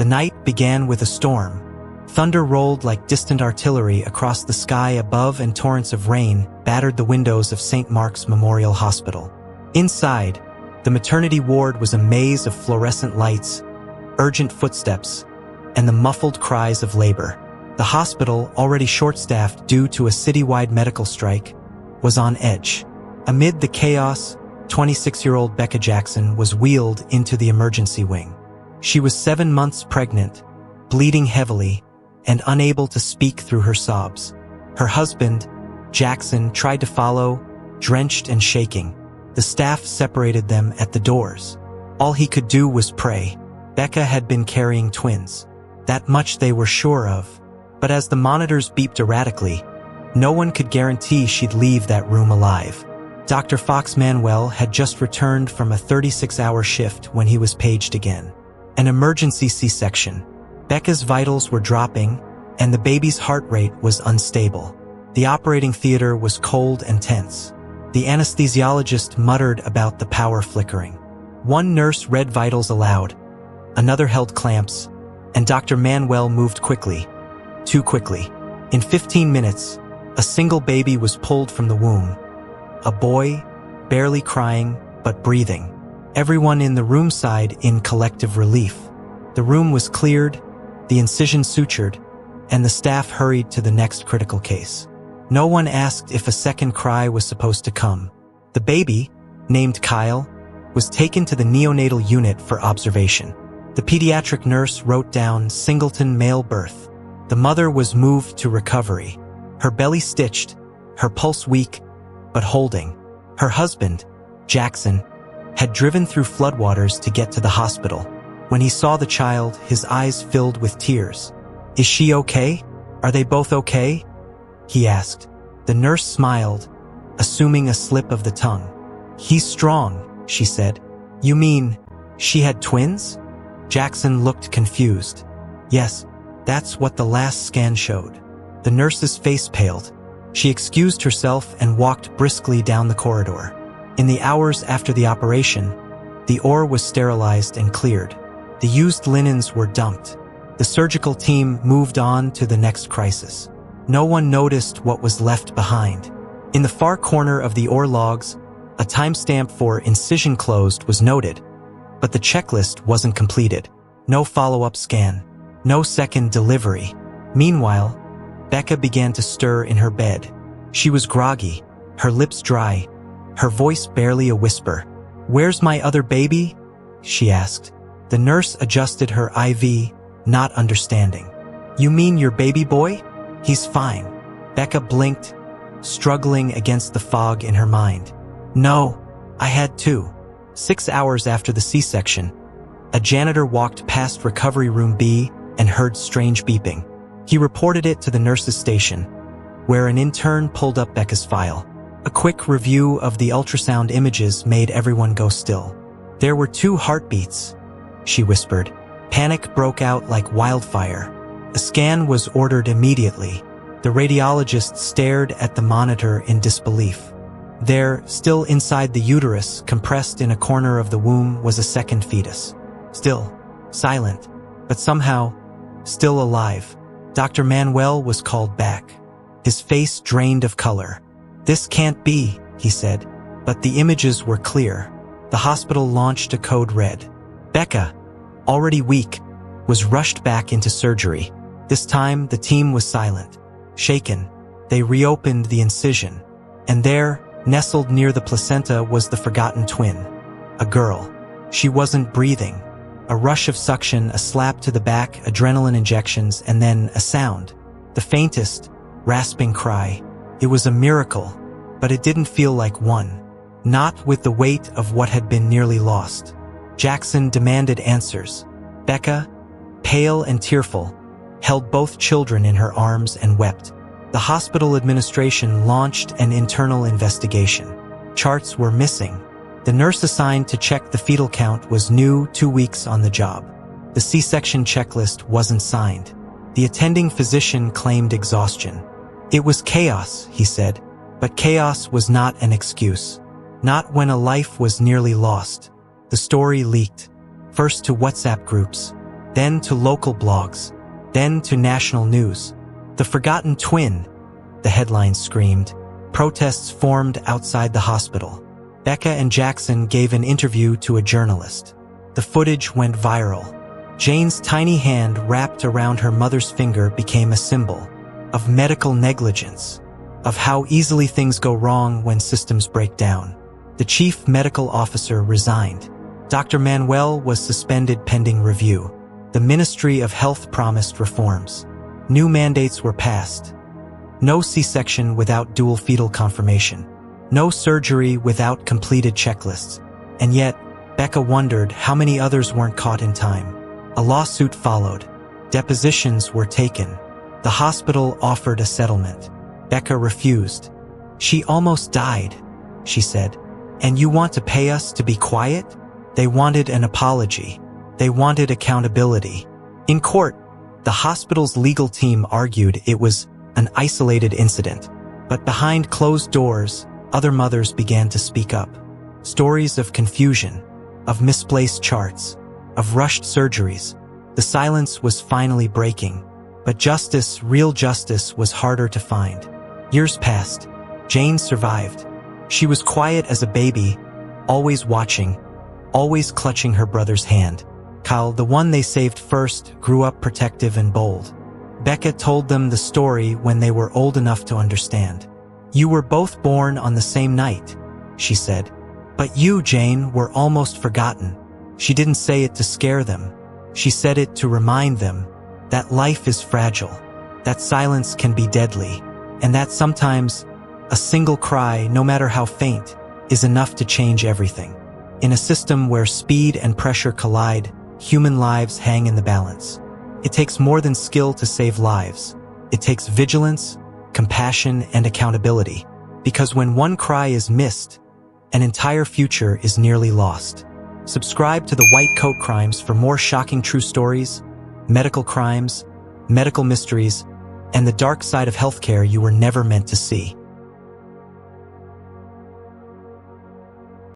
The night began with a storm. Thunder rolled like distant artillery across the sky above, and torrents of rain battered the windows of St. Mark's Memorial Hospital. Inside, the maternity ward was a maze of fluorescent lights, urgent footsteps, and the muffled cries of labor. The hospital, already short-staffed due to a citywide medical strike, was on edge. Amid the chaos, 26-year-old Becca Jackson was wheeled into the emergency wing. She was 7 months pregnant, bleeding heavily, and unable to speak through her sobs. Her husband, Jackson, tried to follow, drenched and shaking. The staff separated them at the doors. All he could do was pray. Becca had been carrying twins. That much they were sure of. But as the monitors beeped erratically, no one could guarantee she'd leave that room alive. Dr. Fox Manuel had just returned from a 36-hour shift when he was paged again. An emergency C-section. Becca's vitals were dropping, and the baby's heart rate was unstable. The operating theater was cold and tense. The anesthesiologist muttered about the power flickering. One nurse read vitals aloud, another held clamps, and Dr. Manuel moved quickly. Too quickly. In 15 minutes, a single baby was pulled from the womb. A boy, barely crying, but breathing. Everyone in the room sighed in collective relief. The room was cleared, the incision sutured, and the staff hurried to the next critical case. No one asked if a second cry was supposed to come. The baby, named Kyle, was taken to the neonatal unit for observation. The pediatric nurse wrote down singleton male birth. The mother was moved to recovery. Her belly stitched, her pulse weak, but holding. Her husband, Jackson, had driven through floodwaters to get to the hospital. When he saw the child, his eyes filled with tears. "Is she okay? Are they both okay?" he asked. The nurse smiled, assuming a slip of the tongue. "He's strong," she said. "You mean, she had twins?" Jackson looked confused. "Yes, that's what the last scan showed." The nurse's face paled. She excused herself and walked briskly down the corridor. In the hours after the operation, the OR was sterilized and cleared. The used linens were dumped. The surgical team moved on to the next crisis. No one noticed what was left behind. In the far corner of the OR logs, a timestamp for incision closed was noted, but the checklist wasn't completed. No follow-up scan. No second delivery. Meanwhile, Becca began to stir in her bed. She was groggy, her lips dry, her voice barely a whisper. "Where's my other baby?" she asked. The nurse adjusted her IV, not understanding. "You mean your baby boy? He's fine." Becca blinked, struggling against the fog in her mind. "No, I had two." 6 hours after the C-section, a janitor walked past Recovery Room B and heard strange beeping. He reported it to the nurse's station, where an intern pulled up Becca's file. A quick review of the ultrasound images made everyone go still. "There were 2 heartbeats," she whispered. Panic broke out like wildfire. A scan was ordered immediately. The radiologist stared at the monitor in disbelief. There, still inside the uterus, compressed in a corner of the womb, was a second fetus. Still, silent, but somehow, still alive. Dr. Manuel was called back. His face drained of color. "This can't be," he said, but the images were clear. The hospital launched a code red. Becca, already weak, was rushed back into surgery. This time, the team was silent. Shaken, they reopened the incision. And there, nestled near the placenta, was the forgotten twin. A girl. She wasn't breathing. A rush of suction, a slap to the back, adrenaline injections, and then a sound. The faintest, rasping cry. It was a miracle, but it didn't feel like one. Not with the weight of what had been nearly lost. Jackson demanded answers. Becca, pale and tearful, held both children in her arms and wept. The hospital administration launched an internal investigation. Charts were missing. The nurse assigned to check the fetal count was new, 2 weeks on the job. The C-section checklist wasn't signed. The attending physician claimed exhaustion. "It was chaos," he said, but chaos was not an excuse. Not when a life was nearly lost. The story leaked, first to WhatsApp groups, then to local blogs, then to national news. "The forgotten twin," the headline screamed. Protests formed outside the hospital. Becca and Jackson gave an interview to a journalist. The footage went viral. Jane's tiny hand wrapped around her mother's finger became a symbol of medical negligence, of how easily things go wrong when systems break down. The chief medical officer resigned. Dr. Manuel was suspended pending review. The Ministry of Health promised reforms. New mandates were passed. No C-section without dual fetal confirmation. No surgery without completed checklists. And yet, Becca wondered how many others weren't caught in time. A lawsuit followed. Depositions were taken. The hospital offered a settlement. Becca refused. "She almost died," she said. "And you want to pay us to be quiet?" They wanted an apology. They wanted accountability. In court, the hospital's legal team argued it was an isolated incident. But behind closed doors, other mothers began to speak up. Stories of confusion, of misplaced charts, of rushed surgeries. The silence was finally breaking. But justice, real justice, was harder to find. Years passed. Jane survived. She was quiet as a baby, always watching, always clutching her brother's hand. Kyle, the one they saved first, grew up protective and bold. Becca told them the story when they were old enough to understand. "You were both born on the same night," she said. "But you, Jane, were almost forgotten." She didn't say it to scare them. She said it to remind them that life is fragile, that silence can be deadly, and that sometimes a single cry, no matter how faint, is enough to change everything. In a system where speed and pressure collide, human lives hang in the balance. It takes more than skill to save lives. It takes vigilance, compassion, and accountability. Because when one cry is missed, an entire future is nearly lost. Subscribe to the White Coat Crimes for more shocking true stories, medical crimes, medical mysteries, and the dark side of healthcare you were never meant to see.